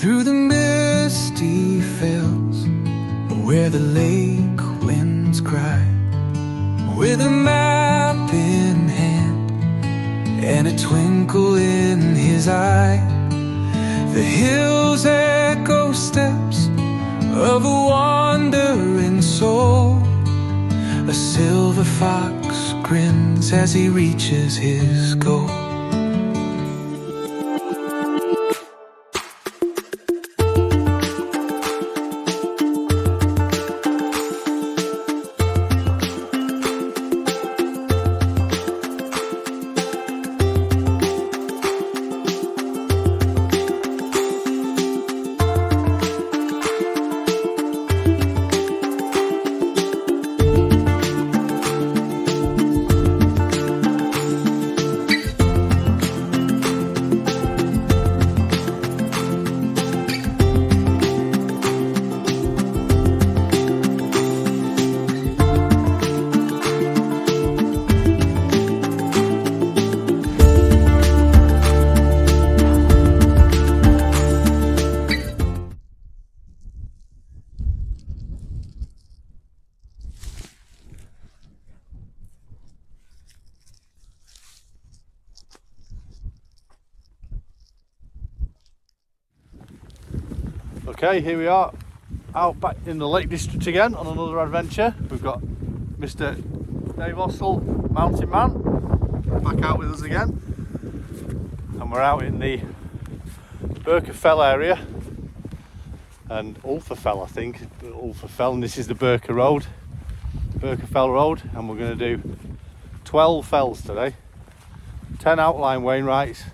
through the misty fells, where the lake winds cry, with a map in hand and a twinkle in his eye. The hills echo steps of a wandering soul. A silver fox grins as he reaches his goal. Okay, here we are out back in the Lake District again on another adventure. We've got Mr. Dave Ostle, mountain man, back out with us again, and we're out in the Birker Fell area and Birker Fell, I think. Birker Fell, and this is the Birker Road, Birker Fell Road, and we're going to do 12 fells today, 10 Outlying Wainwrights,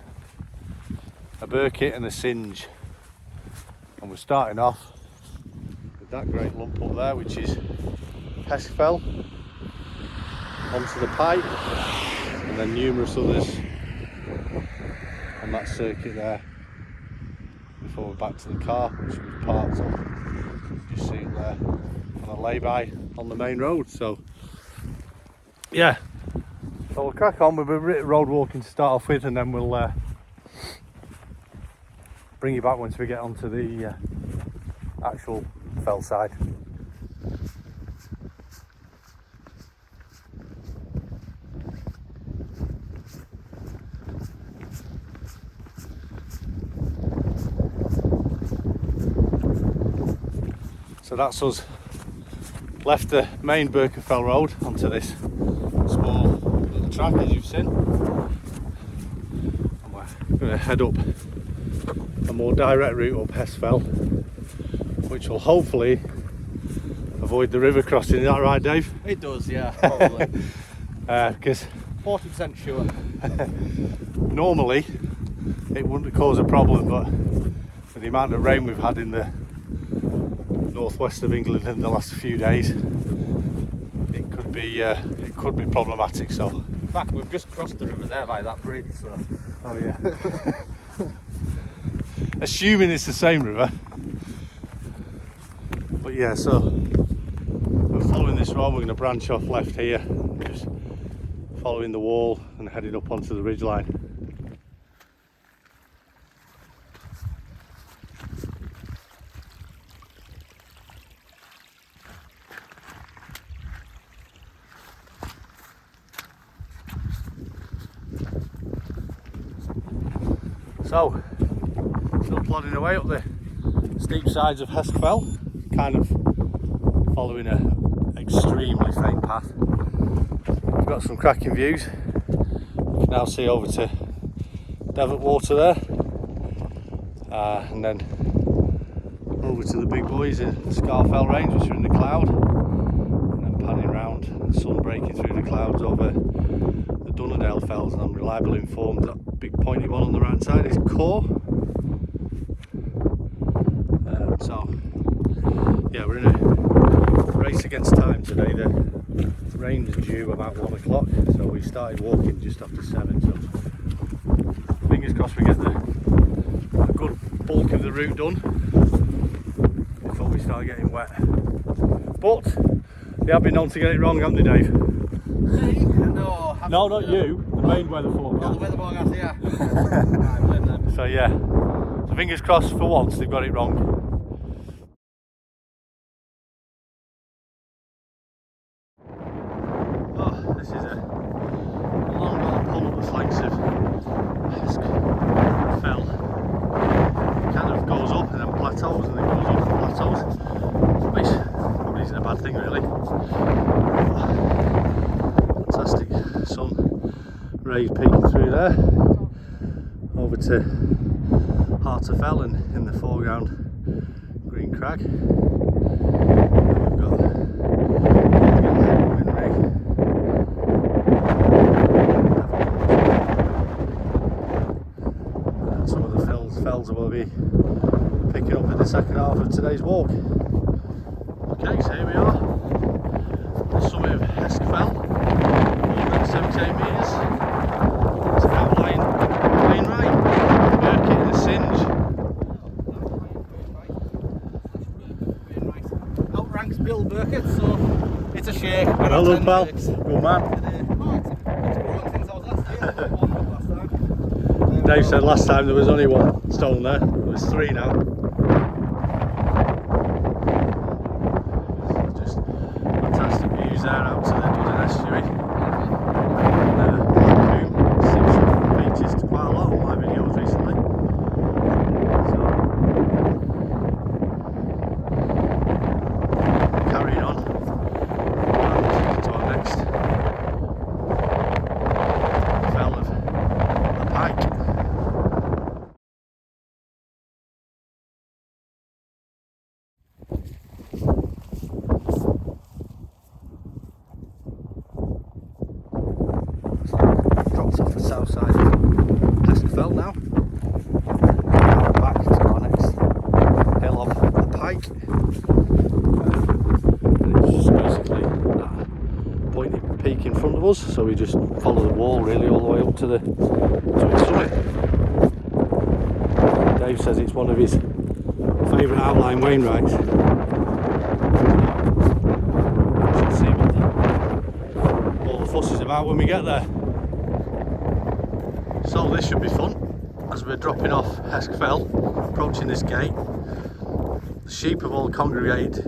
a Birkett and a Synge. And we're starting off with that great lump up there, which is Fell, onto the pipe, and then numerous others on that circuit there before we're back to the car, which we've parked on. You see it there on a lay-by on the main road. So yeah, so we'll crack on with a bit of road walking to start off with, and then we'll bring you back once we get onto the actual fell side. So that's us left the main Birker Fell Road onto this small little track, as you've seen, and we're going to head up a more direct route up Fell, which will hopefully avoid the river crossing. Is that right, Dave? It does, yeah, probably. Because 40% sure. normally it wouldn't cause a problem, but with the amount of rain we've had in the northwest of England in the last few days, it could be problematic. So in fact, we've just crossed the river there by that bridge. So. Oh yeah. Assuming it's the same river. But yeah, so we're following this road. We're going to branch off left here, just following the wall and heading up onto the ridgeline. So, still plodding away up the steep sides of Fell, kind of following an extremely faint path. We've got some cracking views. You can now see over to Devoke water there, and then over to the big boys in Fell Range, which are in the cloud, and then panning round, the sun breaking through the clouds over the Dunnerdale Fells, and I'm reliably informed that big pointy one on the right side is Core. So yeah, we're in a race against time today. The rain is due about 1 o'clock, so we started walking just after 7. So fingers crossed we get a good bulk of the route done before we start getting wet. But they have been known to get it wrong, haven't they, Dave? No, no, not you. The main weather forecast. Oh, the weather forecast, yeah. So yeah, So fingers crossed for once they've got it wrong. Oh, this is a long old pull up the flanks of Hesque Fell. It kind of goes up and then plateaus and then goes up and plateaus, which probably isn't a bad thing really. Fantastic sun rays peeking through there over to Heart of Fell and in the foreground Green Crag. We've got Wainwright. And some of the fells will be picking up in the second half of today's walk. Okay, so here we are, the summit of Hesque Fell, 478 metres. It's Outlying, Wainwright, Birkett and Synge. Outranks Bill Birkett, so it's a shake. Well done, pal. Good man. Dave said last time there was only one stone there. There's three now. Just fantastic views there out to the Dudden estuary. Seems to features quite a lot on my videos recently. So, carrying on. To our next fell of the Pike. Drops off the south side of Hesque Fell now. Now back to our next hill of the Pike. And it's just basically that pointed peak in front of us, so we just follow the wall really all the way up to its summit. Dave says it's one of his favourite outlying Wainwrights. We should see what all the fuss is about when we get there. So this should be fun as we're dropping off Hesque Fell, approaching this gate. The sheep have all congregated,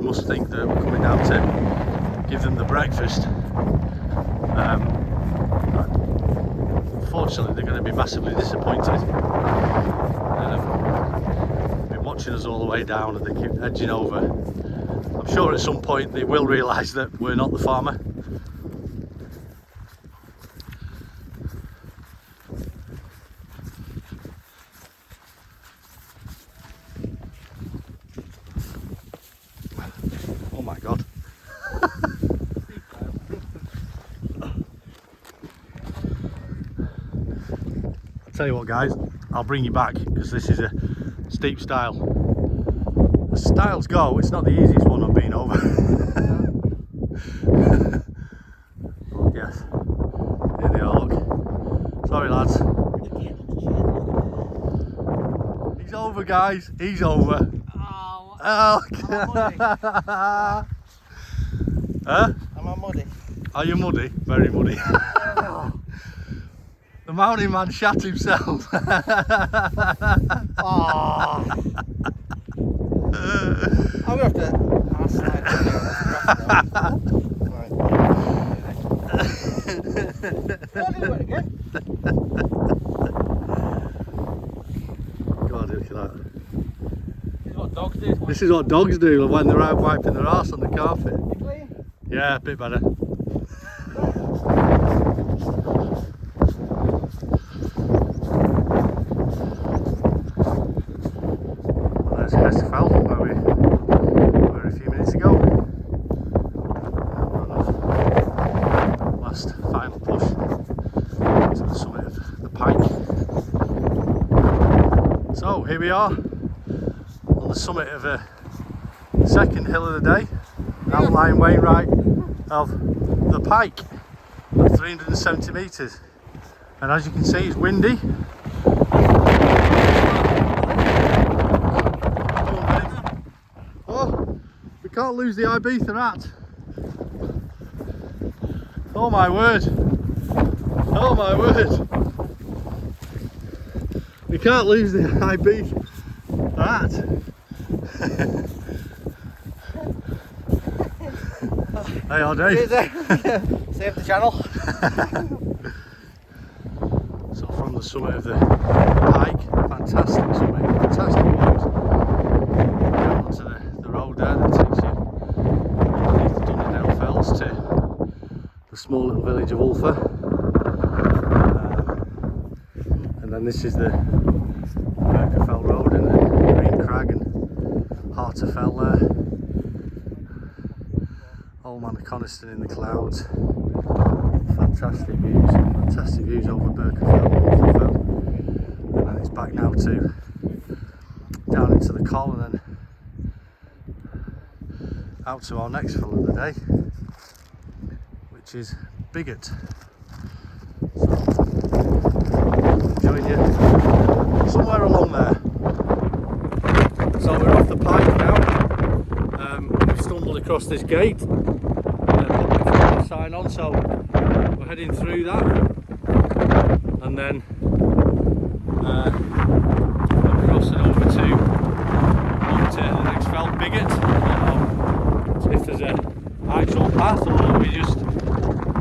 must think that we're coming down to give them the breakfast. Unfortunately, they're going to be massively disappointed. They've been watching us all the way down and they keep edging over. I'm sure at some point they will realise that we're not the farmer. Oh my god. I'll tell you what guys, I'll bring you back because this is a steep stile. As stiles go, it's not the easiest one I've been over. But yes, here they are, look. Sorry lads. He's over guys, he's over. Oh, huh? Am I muddy? Are you muddy? Very muddy. The mountain man shat himself. Oh. I'm gonna have to slide God, look at that. Dogs do. This is what dogs do when they're out wiping their arse on the carpet. Yeah, a bit better. There's Hesque Fell, where we were a few minutes ago. Last final push to the summit of the Pike. So here we are on the summit of a second hill of the day, Outlying Wainwright of the Pike at 370 metres, and as you can see it's windy. Oh, we can't lose the Ibiza hat. Oh my word, oh my word. You can't lose the high beef. That. Hey, all Dave. Save the channel. So from the summit of the hike, fantastic summit, fantastic views. Down onto the road there that takes you underneath the Dunnerdale Fells to the small little village of Ulfa. And then this is the Birker Fell Road and the Green Crag and Heart of Fell there. Old Man of Coniston in the clouds. Fantastic views over Birker Fell, Ulfa Fell. And then it's back now to down into the Col and then out to our next fell of the day, which is Birkett. Join you somewhere along there. So we're off the pike now. We've stumbled across this gate. Put the sign on, so we're heading through that, and then crossing over to the next fell, Birkett. If there's an actual path, or we just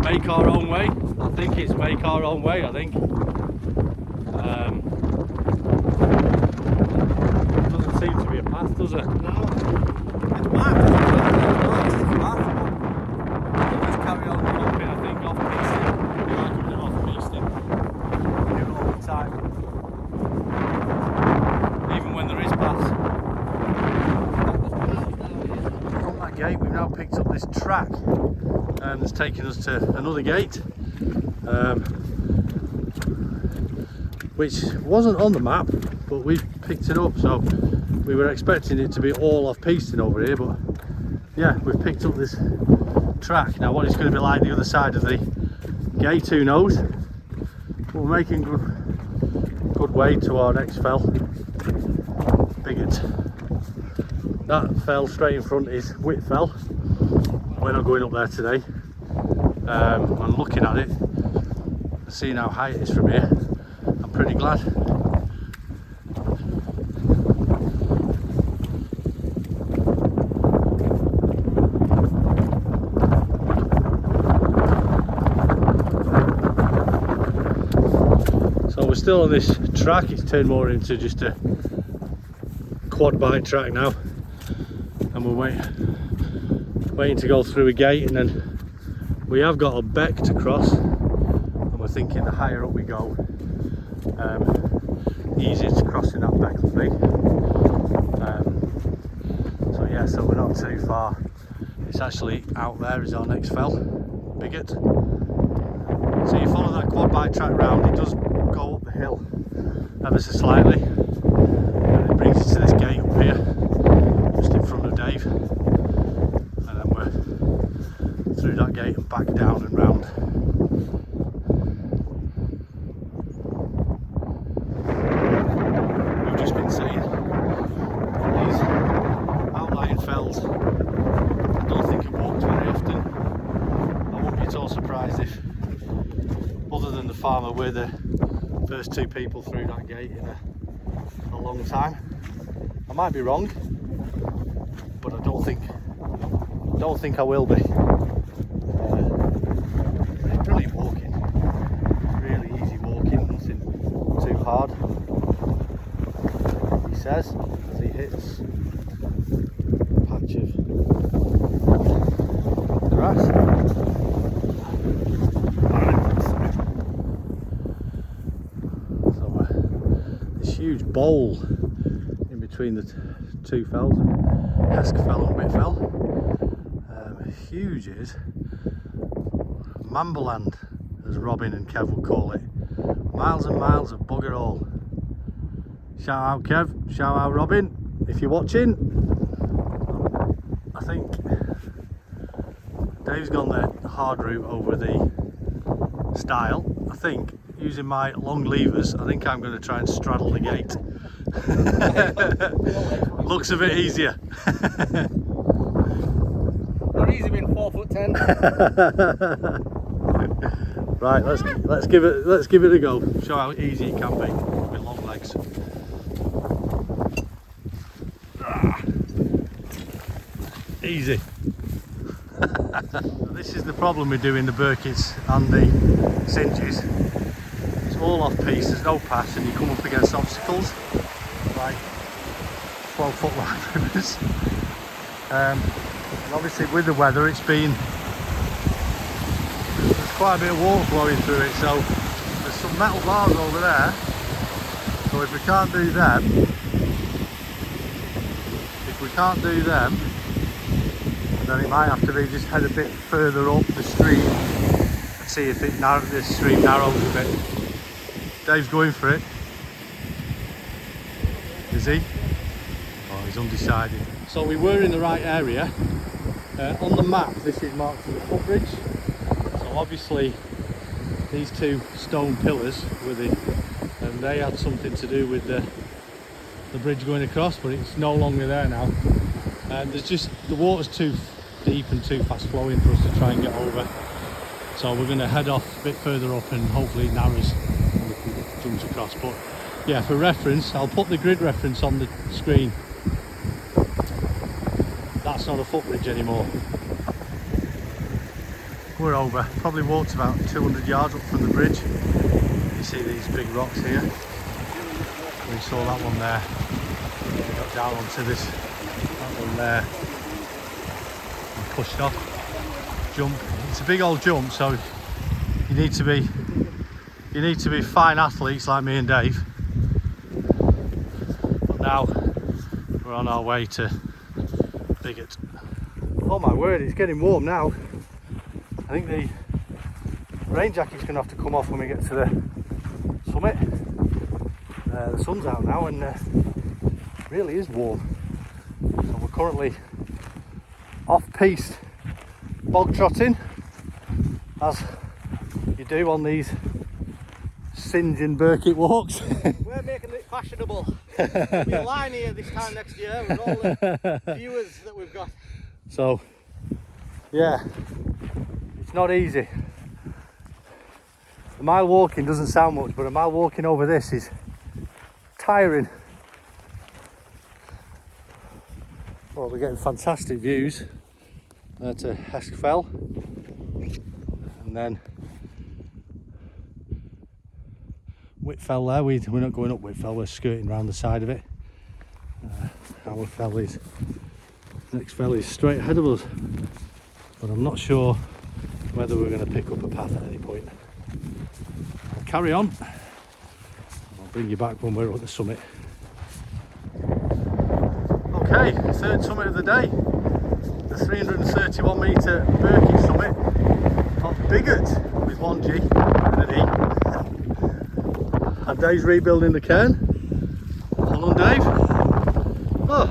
make our own way. I think it's make our own way. I think. Doesn't seem to be a path, does it? No. It's marked. It's marked. Let's carry on walking, I think, off pisting. We like coming off pisting. We do it all the time. Even when there is paths. From that gate, we've now picked up this track that's taking us to another gate, which wasn't on the map, but we picked it up. So we were expecting it to be all off pisting over here, but yeah, we've picked up this track. Now what it's going to be like the other side of the gate, who knows. We're making good way to our next fell, Birkett. That fell straight in front is Whit Fell. We're not going up there today. I'm looking at it, seeing how high it is from here. I'm pretty glad. So we're still on this track. It's turned more into just a quad bike track now, and we're waiting to go through a gate, and then we have got a beck to cross, and we're thinking the higher up we go, the easier to crossing that beck will be. So yeah, so we're not too far. It's actually out there is our next fell, Birkett. So you follow that quad bike track round, it does go up the hill ever so slightly, and it brings you to this gate up here, just in front of Dave, and then we're through that gate and back down and round. We've just been seeing these outlying fells. I don't think I've walked very often. I won't be at all surprised if, other than the farmer, we're the first two people through that gate in a long time. I might be wrong, but I don't think I will be. Brilliant walking, really easy walking, nothing too hard, he says, as he hits a patch of grass. So this huge bowl in between the two fells, Esk Fell and Whit Fell. Huge it is. Mamberland, as Robin and Kev would call it. Miles and miles of bugger all. Shout out Kev, shout out Robin, if you're watching. I think Dave's gone the hard route over the stile. I think, using my long levers, I think I'm going to try and straddle the gate. Looks a bit easier. Not easy being 4'10". Right, let's give it a go. Show how easy it can be with long legs. legs. Easy. This is the problem with doing the Birketts and the Synges. It's all off piste, there's no pass, and you come up against obstacles like 12-foot wide rivers. And obviously with the weather there's quite a bit of water flowing through it, so there's some metal bars over there. So if we can't do them, then it might have to be just head a bit further up the stream and see if the stream narrows a bit. Dave's going for it. Is he? Oh, he's undecided. So we were in the right area. On the map this is marked as a footbridge. So obviously these two stone pillars and they had something to do with the bridge going across, but it's no longer there now. And the water's too deep and too fast flowing for us to try and get over. So we're going to head off a bit further up and hopefully it narrows and we can jump across. But yeah, for reference, I'll put the grid reference on the screen. That's not a footbridge anymore. We're over, probably walked about 200 yards up from the bridge. You see these big rocks here. We saw that one there. We got down onto that one there and pushed off. Jump. It's a big old jump, so you need to be fine athletes like me and Dave. But now we're on our way to Birkett. Oh my word, it's getting warm now. I think the rain jacket's going to have to come off when we get to the summit. The sun's out now and it really is warm. So we're currently off-piste bog trotting, as you do on these Synge and Birkett walks. We're making it fashionable. There'll be a line here this time next year with all the viewers that we've got. So, yeah, it's not easy. A mile walking doesn't sound much, but a mile walking over this is tiring. Well, we're getting fantastic views to Birker Fell, and then Fell there. We're not going up Fell, we're skirting around the side of it. Our fell is, next fell is straight ahead of us, but I'm not sure whether we're going to pick up a path at any point. I'll carry on. I'll bring you back when we're at the summit. Okay, third summit of the day, the 331 metre Birkett summit of Birkett with one G and an E. And Dave's rebuilding the cairn. Hold on, Dave. Oh,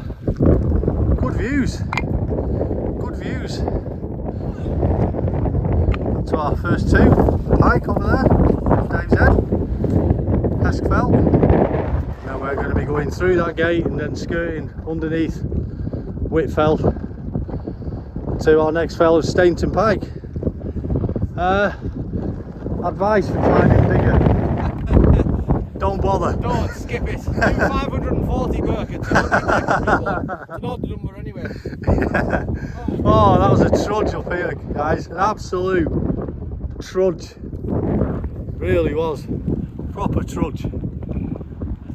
good views. Good views. To our first two, pike over there, Dave's head, Birker Fell. Now we're going to be going through that gate and then skirting underneath Fell to our next fell of Stainton Pike. Advice for climbing bigger. Don't bother. Don't skip it. Do 540 Birkett. It's an odd number anyway. Yeah. Oh, that was a trudge up here, guys. An absolute trudge. Really was. Proper trudge.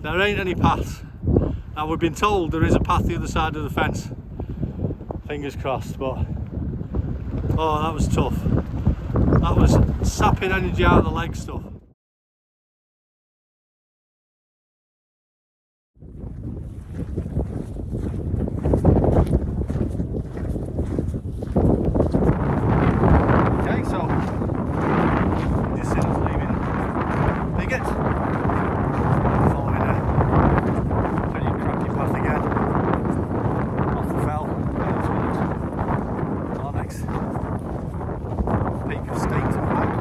There ain't any paths. Now we've been told there is a path the other side of the fence. Fingers crossed, but oh, that was tough. That was sapping energy out of the leg stuff. Okay, so just see us leaving Birkett, following a pretty crappy path again, off the fell, towards our next peak of Stainton Pike.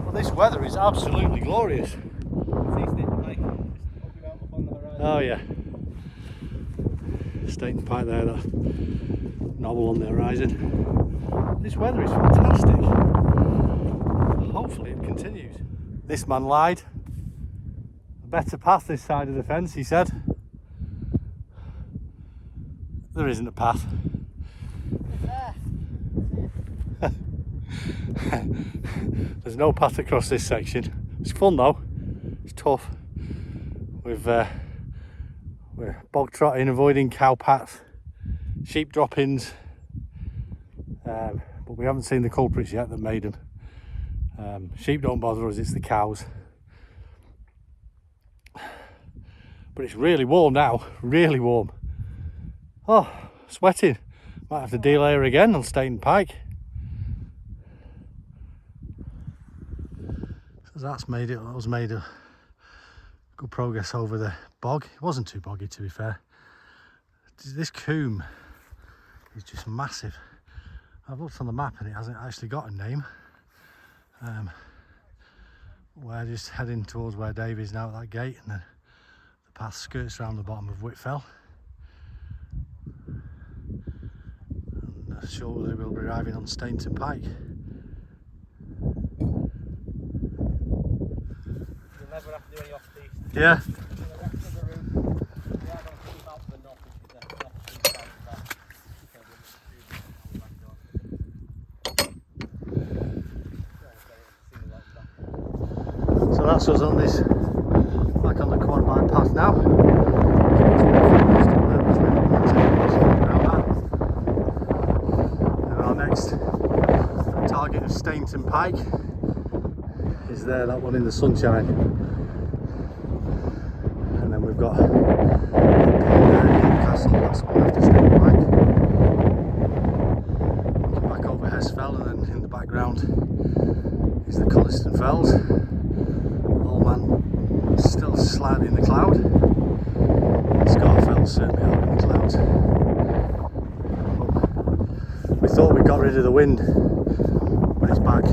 Well, this weather is absolutely glorious. Oh yeah, Stainton Pike there, that knoll on the horizon. This weather is fantastic. Hopefully it continues. This man lied. a better path this side of the fence, he said. There isn't a path. There's no path across this section. It's fun though. It's tough. We're bog trotting, avoiding cow paths, sheep droppings, but we haven't seen the culprits yet that made them. Sheep don't bother us, it's the cows. But it's really warm now, really warm. Oh, sweating. Might have to delayer again on Stainton Pike. So that was made a good progress over the bog. It wasn't too boggy, to be fair. This coombe is just massive. I've looked on the map and it hasn't actually got a name. We're just heading towards where Dave is now at that gate, and then the path skirts around the bottom of Whitfell. And shortly we'll be arriving on Stainton Pike. You'll never have to do any off-piste. Yeah. The rest of the route, we are going to keep out to the north, which is the off-piste side of that. So that's us on this, back on the quad bike path now. And our next target of Stainton Pike is there, that one in the sunshine. And then we've got Castle, that's one after Stainton Pike. Back over Hessfell, and then in the background is the Coniston Fells. Old man still slightly in the cloud. Scarfell's certainly out in the clouds. We thought we got rid of the wind, but it's back.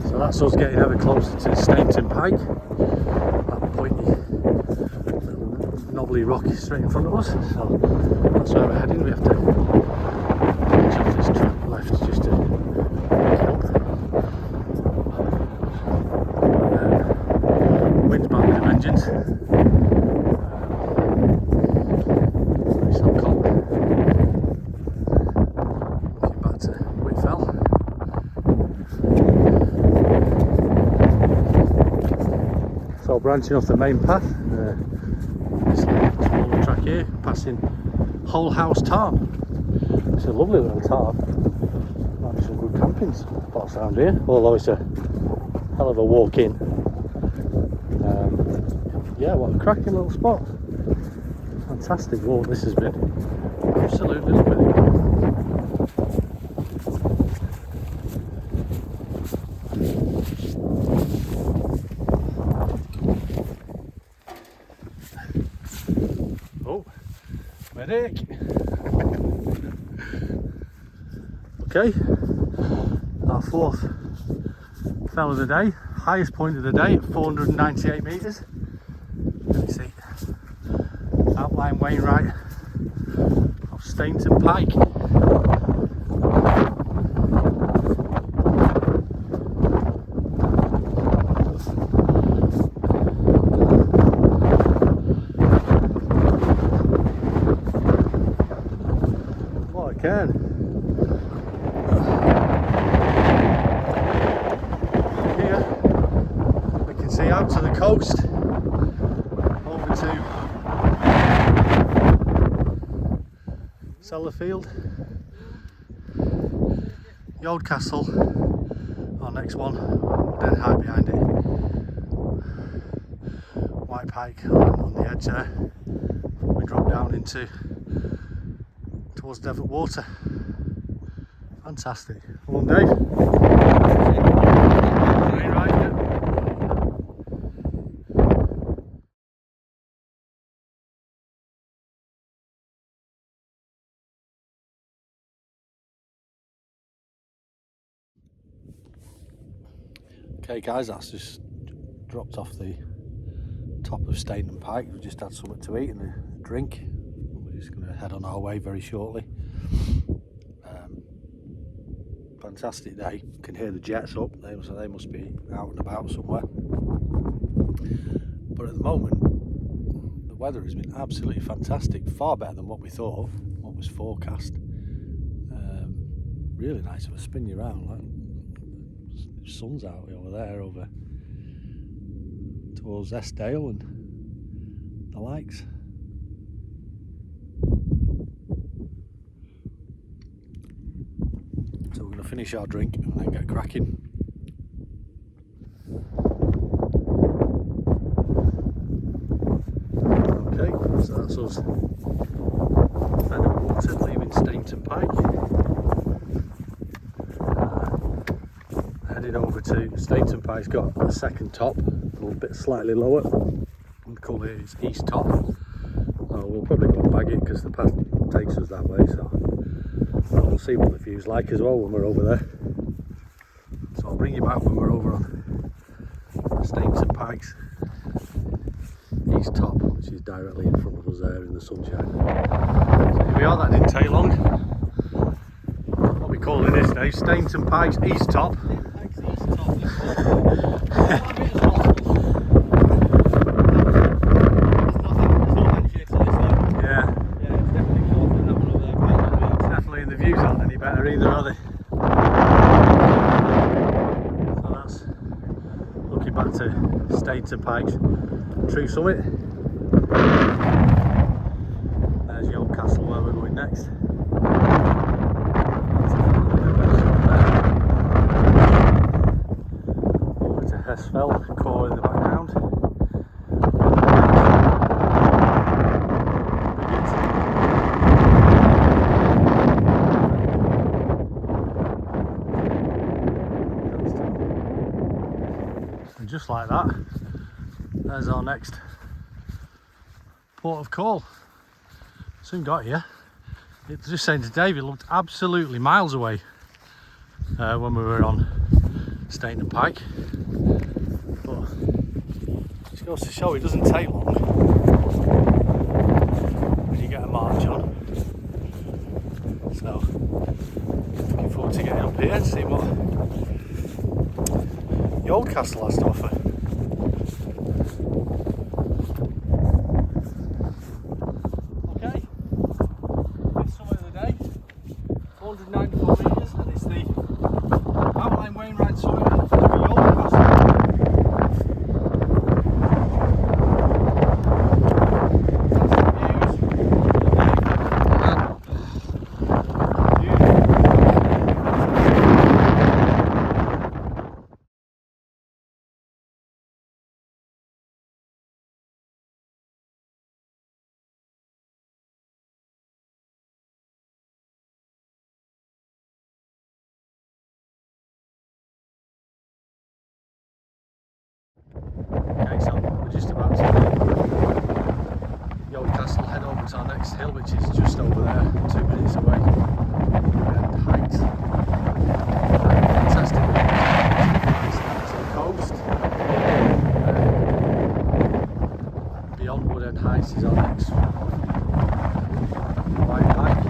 So that's us getting ever closer to Stainton Pike. That pointy, knobbly rock is straight in front of us. So that's where we're heading. We have to catch off this track left just to help. Wind's back with a vengeance. It's not cold. Looking back to Whitfell. So branching off the main path, this smaller track here, passing Whole House Tarn. It's a lovely little tarn. Might be some good camping spots around here, although it's a hell of a walk in. Yeah, what a cracking little spot. Fantastic walk this has been. Absolutely love it. Oh, medic. Okay, our fourth fell of the day, highest point of the day at 498 metres. Let me see. Outlying Wainwright of Stainton Pike. What a cairn. Here we can see out to the coast. Sellafield, the old castle, our next one, dead high behind it. White Pike on the edge there. We drop down into towards Devoke water. Fantastic. One day. Okay guys, that's just dropped off the top of Stainton Pike. We've just had something to eat and a drink. We're just going to head on our way very shortly. Fantastic day. You can hear the jets up, they must be out and about somewhere. But at the moment, the weather has been absolutely fantastic, far better than what we thought, what was forecast. Really nice. It'll spin you around. Like, the sun's out over there, over towards Eskdale and the likes. So we're going to finish our drink and then get cracking. Okay, so that's us fed up water, leaving Stainton Pike. Heading over to Stainton Pike's got a second top, a little bit slightly lower. The colour is East Top. We'll probably go and bag it because the path takes us that way, so we'll see what the view's like as well when we're over there. So I'll bring you back when we're over on Stainton Pike's East Top, which is directly in front of us there in the sunshine. So here we are, that didn't take long. What are we calling this now? Stainton Pike's East Top. Either are they? So that's looking back to Stainton Pike's true summit. There's the old castle where we're going next. Over to Hesfell, core in the background. Just like that, there's our next port of call. Soon got here. It was just saying to Dave, it looked absolutely miles away when we were on Stainton Pike. But it just goes to show it doesn't take long when you get a march on. So looking forward to getting up here and see what the old castle has to offer. Okay, fifth summit of the day, 494 metres, and it's the Outlying Wainwright summit of the old castle. Okay, so we're just about to the old castle, head over to our next hill, which is just over there, 2 minutes away. And height. Fantastic. Nice to the coast. Beyond Wood End Heights is our next white hike.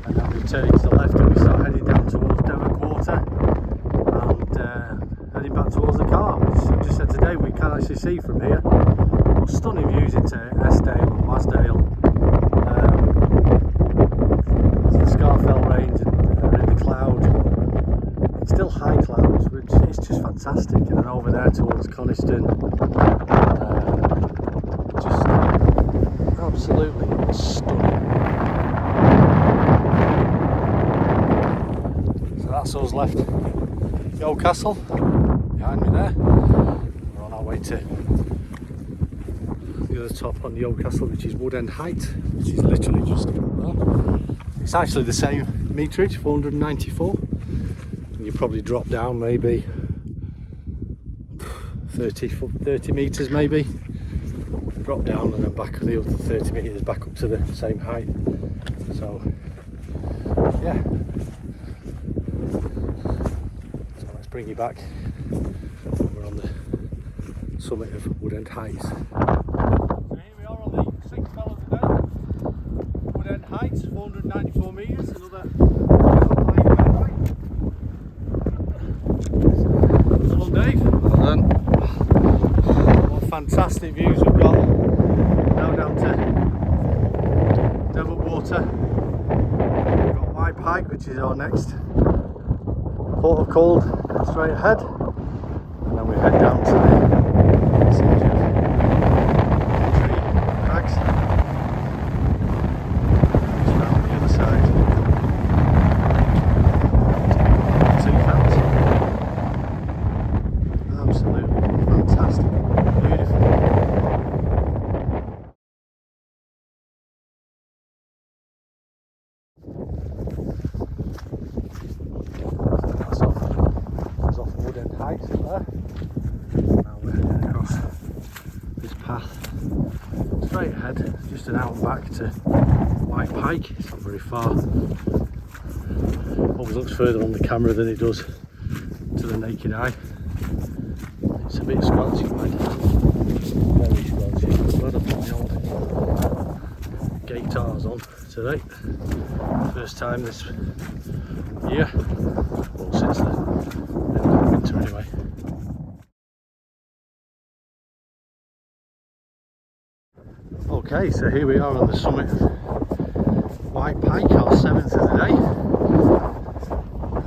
And then we turn to the left and we start heading down towards Devoke Water. Heading back towards the car, which I just said today we can actually see from here. Stunning views into Eskdale and Wasdale, the Birker Fell Range, and in the clouds. It's still high clouds, which is just fantastic. And then over there towards Coniston, just absolutely stunning. So that's us left the old castle behind me there. We're on our way to the other top on the old castle, which is Wood End Height, which is literally just up there. It's actually the same meterage, 494, and you probably drop down maybe 30 metres maybe, drop down and then back the other 30 metres back up to the same height. So yeah, so let's bring you back. We're on the summit of Wood End Heights. So here we are on the 6th fell of the day, Wood End Heights, 494 metres, another Well done, Dave. Well done. What a fantastic views we've got. Now down to Devoke water. We've got White Pike, which is our next port of call straight ahead. And then we head down to the Synge crags. Just down on the other side. Two fells. Absolutely fantastic. Beautiful. That's off Wooden Heights up there. Now we're heading across this path straight ahead, just an out and back to White Pike. It's not very far. Always looks further on the camera than it does to the naked eye. It's a bit squelchy, right? Very squelchy. I'm glad I put the old guitars on today. First time this year, well, since the end of the winter anyway. Okay, so here we are on the summit of White Pike, our 7th of the day.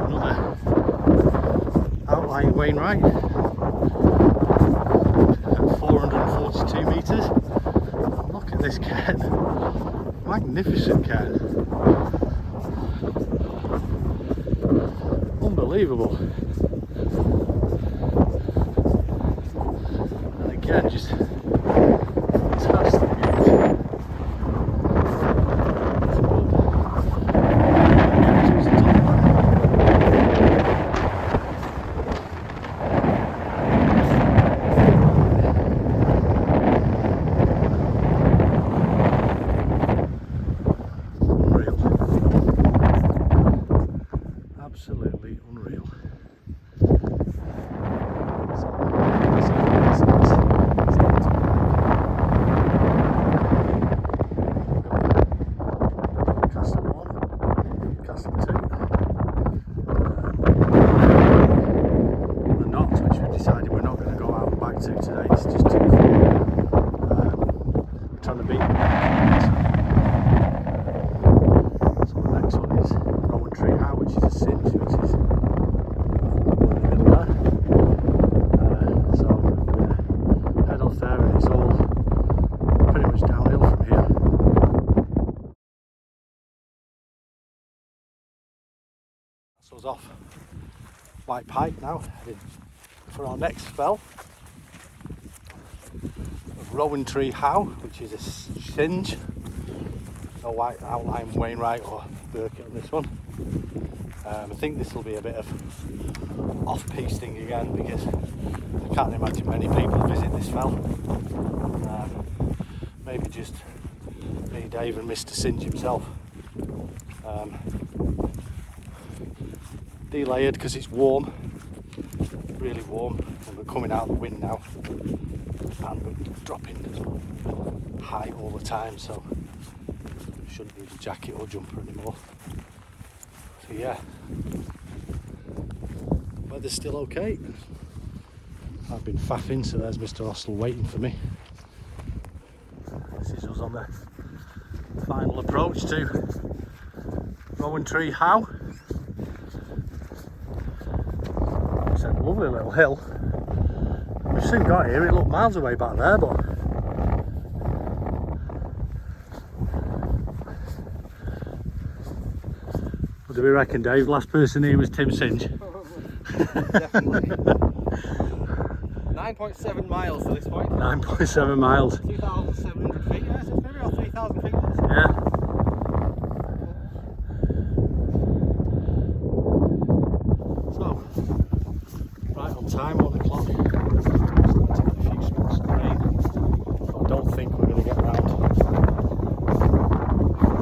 Another outlying Wainwright at 442 metres. And look at this cairn, magnificent cairn, unbelievable. And again, just fantastic views. Absolutely unreal. Castle 1, Castle 2, the knots, which we've decided we're not going to go out and back to today. It's just too far. We're trying to beat so the next one is Tree How, which is a Synge, which is in the middle there. So we're going to head off there, and it's all pretty much downhill from here. So it's off White Pike now, heading for our next spell of Tree How, which is a Synge. No white outline Wainwright or Birkett on this one. I think this will be a bit of off-piste thing again, because I can't imagine many people visit this fell. Maybe just me, Dave and Mr. Synge himself. Delayered because it's warm, really warm, and we're coming out of the wind now, and we're dropping high all the time, so shouldn't need a jacket or jumper anymore. So yeah, weather's still okay. I've been faffing, so there's Mr. Ostle waiting for me. This is us on the final approach to Tree How. It's a lovely little hill. We've soon got here, it looked miles away back there, but what do we reckon, Dave? Last person here was Tim Synge. Definitely. 9.7 miles to this point. 9.7 miles. 2,700 feet, yes, it's maybe about 3,000 feet. Yeah. So, right on time, 1 o'clock. Starting to get a few spots of rain. But I don't think we're going to get round. It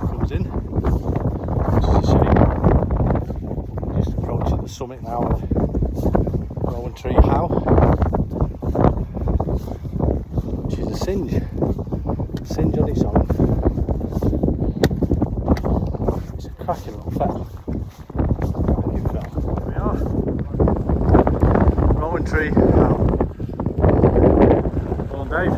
comes in, which is a shame. Just approaching the summit now of Tree How, which is a Synge on its own. It's a cracking little fell. Cracking fell. There we are. Tree How. Well, Dave.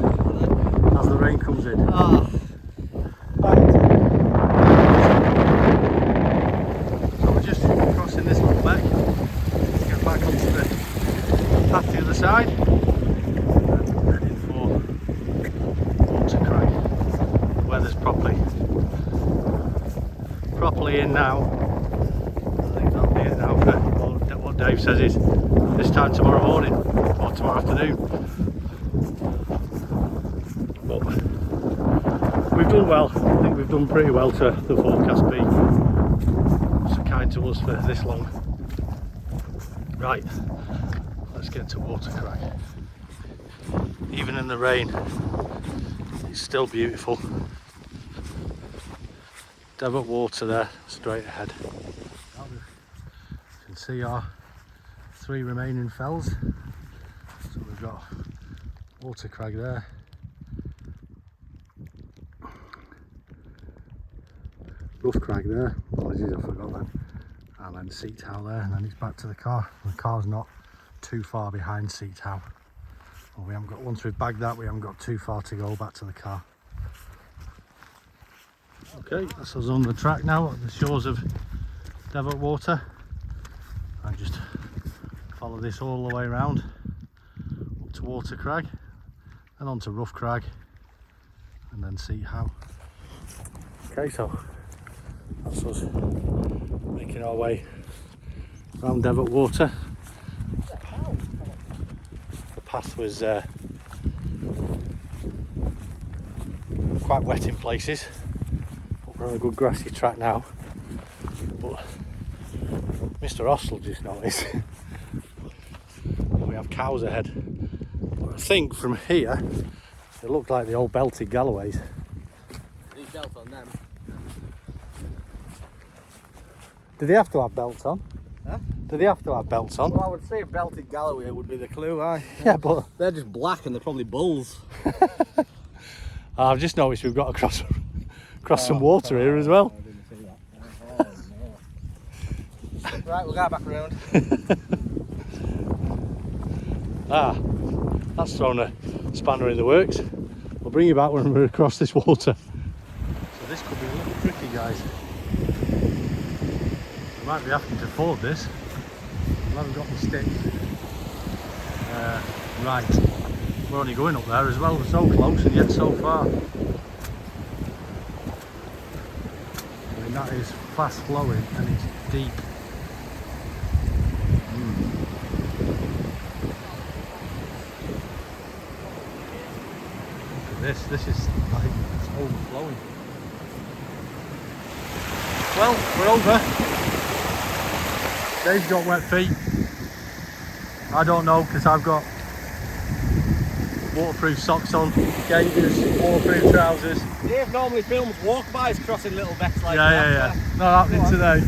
rain now. I think that'll be it now for what Dave says is this time tomorrow morning or tomorrow afternoon. But we've done well. I think we've done pretty well to the forecast be so kind to us for this long. Right, let's get to Water Crag. Even in the rain, it's still beautiful. Devoke water there, straight ahead. You can see our 3 remaining fells. So we've got Water Crag there. Rough Crag there, apologies I forgot that. And then Seat Howe there, and then it's back to the car. The car's not too far behind Seat Howe. Well, we haven't got, once we've bagged that, we haven't got too far to go back to the car. Okay, that's us on the track now at the shores of Devoke Water. I just follow this all the way around up to Water Crag, and on to Rough Crag, and then Seat Howe. Okay, so that's us making our way around Devoke Water. The path was quite wet in places, but we're on a good grassy track now. But Mr. Ostle just noticed we have cows ahead. But I think from here they look like the old belted Galloways. These belts on them. Do they have to have belts on? Huh? Do they have to have belts on? Well, I would say a belted Galloway would be the clue, aye. Yeah, but They're just black and they're probably bulls. I've just noticed we've got to cross some water here as well. I didn't see that. Right, we'll go back around. That's thrown a spanner in the works. We'll bring you back when we're across this water. So this could be a little tricky, guys. We might be having to ford this. We haven't got the sticks. Right, we're only going up there as well. We're so close and yet so far. I mean, that is fast flowing and it's deep. This is like, it's overflowing. Well, we're over. Dave's got wet feet. I don't know because I've got waterproof socks on, gaiters, waterproof trousers. Dave normally films walk-bys crossing little becks like Yeah, that. yeah. Not happening today.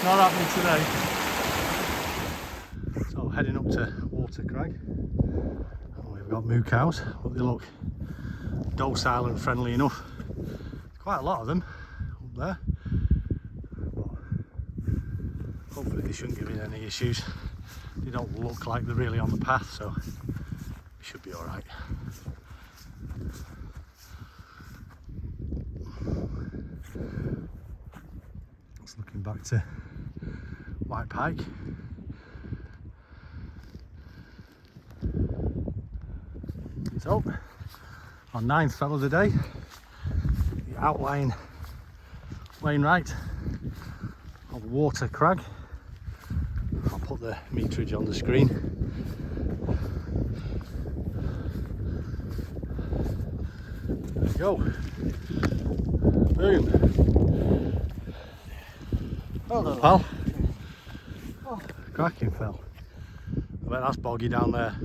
Not happening today. So heading up to Water Crag. We've got moo cows, but they look docile and friendly enough. Quite a lot of them up there. But hopefully they shouldn't give me any issues. They don't look like they're really on the path, so we should be alright. Just looking back to White Pike. So, our 9th fell of the day, the Outlying Wainwright of Water Crag. I'll put the meterage on the screen. There we go. Boom. Well done, pal. Cracking fell. I bet that's boggy down there.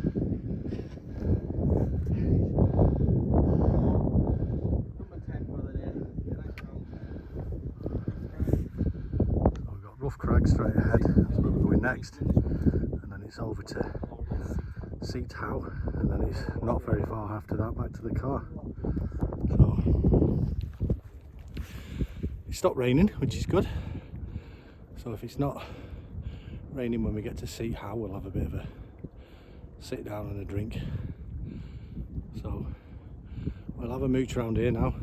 Rough Crag straight ahead, that's where we're going next, and then it's over to Seat Howe, and then it's not very far after that back to the car. So it stopped raining, which is good. So if it's not raining when we get to Seat Howe, we'll have a bit of a sit down and a drink. So we'll have a mooch around here now,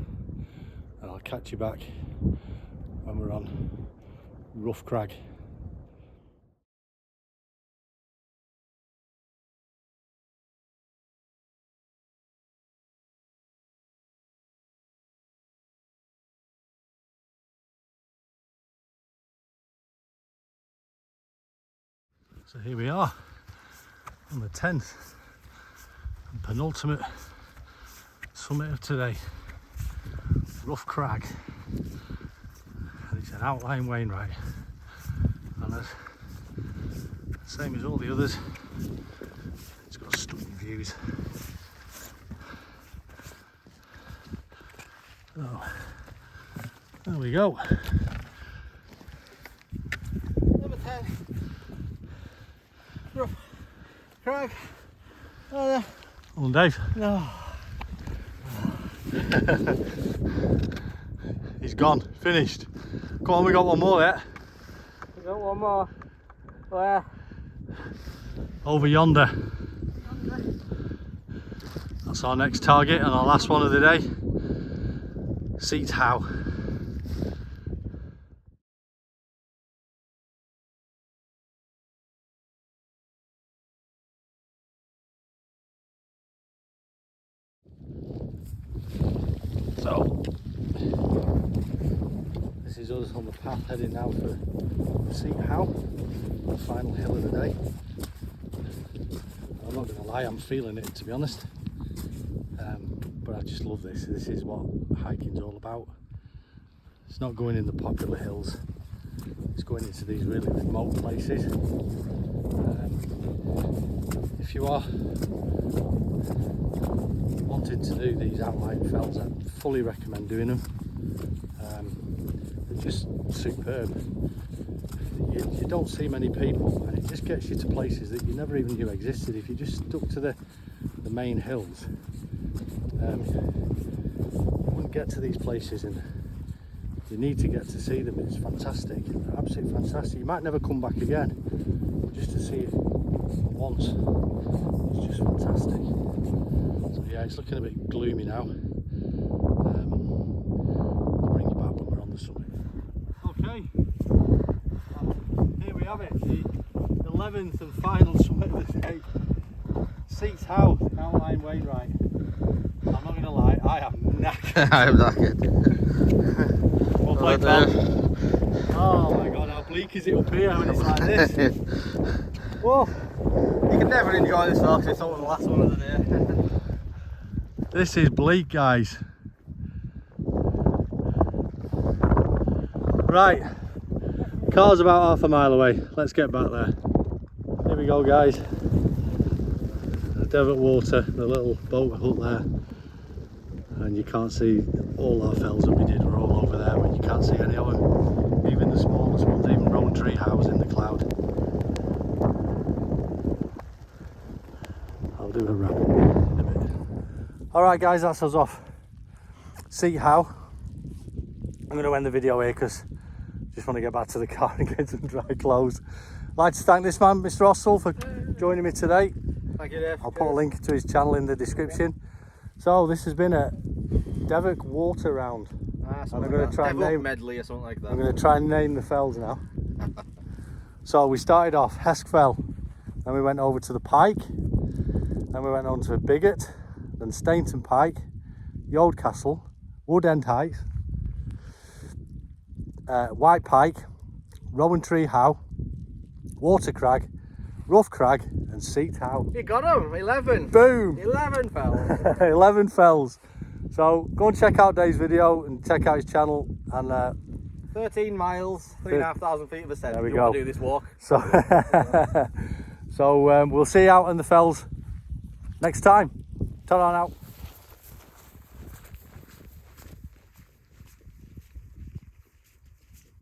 and I'll catch you back when we're on Rough Crag. So here we are on the 10th and penultimate summit of today, Rough Crag, and it's an Outlying Wainwright, and as same as all the others, it's got stunning views. So there we go. Number 10. Rough Crag. Oh, there. Come on, Dave. No. He's gone, finished. Come on, we got one more there. We got one more. Where? Over yonder. That's our next target and our last one of the day. Seats how. So this is us on the path heading now for Seat How, the final hill of the day. I'm not going to lie, I'm feeling it, to be honest. But I just love this. This is what hiking's all about. It's not going in the popular hills, it's going into these really remote places. If you are wanting to do these outlying fells, I fully recommend doing them. They're just superb. You don't see many people, and it just gets you to places that you never even knew existed. If you just stuck to the main hills, you wouldn't get to these places, and you need to get to see them. It's fantastic, absolutely fantastic. You might never come back again, but just to see it once, it's just fantastic. So yeah, it's looking a bit gloomy now. I'll bring you back when we're on the summit. Okay, here we have it, the 11th and final summit of the day. Seats How, Outlying Wainwright. I'm not going to lie, I am knackered. I am knackered. One plate down. Oh my god, how bleak is it up here when it's like this? Whoa! You can never enjoy this vlog because it's all the last one of the day. This is bleak, guys. Right, car's about half a mile away. Let's get back there. Here we go, guys. The Devoke water, the little boat hut there. And you can't see all our fells that we did are all over there, but you can't see any of them. Even the smallest ones, even Rowan Tree House in the cloud. I'll do a wrap in a bit. Alright guys, that's us off. See how. I'm going to end the video here because I just want to get back to the car and get some dry clothes. I'd like to thank this man, Mr. Ostle, for joining me today. Thank you, Dave. I'll put a link to his channel in the description. So this has been a Devoke water round. And I'm going to try and name medley or something like that. I'm going to try and name the fells now. So we started off Hesk Fell, then we went over to the Pike, then we went on to Birkett, then Stainton Pike, Yode Castle, Wood End Heights, White Pike, Rowan Tree How, Water Crag, Rough Crag, and Seat How. You got them, 11. Boom! 11 fells. 11 fells. So go and check out Dave's video and check out his channel, and 13 miles, 3,500 feet of ascent. There we you go. Want to do this walk. So, we'll see you out in the fells next time. Ta-ra now.